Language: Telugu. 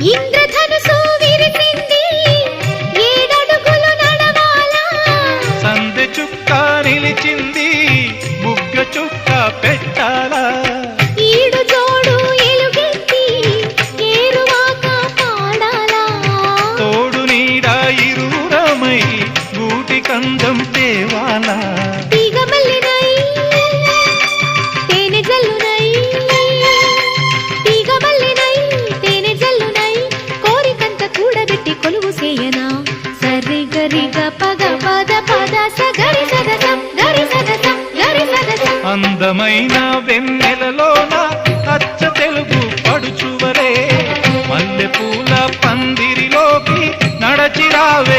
ఇంద్రధనుసు విరిసింది ఏడడుగులు నడవాలా సందె చుక్క నిలిచింది బుగ్గ చుక్క పెట్టాలా ఈడు జోడు ఎలుగెత్తి ఏరువాక పాడాలా తోడు నీడ ఇరువురమై గూటి కందం తేవాలా తీగమల్లినై తేనె జల్లునై తీగమల్లినై తేనె జల్లునై కోరికంత కూడబెట్టి కొలువు చేయనా సరి గరిగ పగ పద పద సగరి సదసం గరి సదసం గరి సదసం అందమైన వెన్నెలలోన అచ్చ తెలుగు పడుచువరే మల్లె పూల పందిరిలోకి నడచిరావే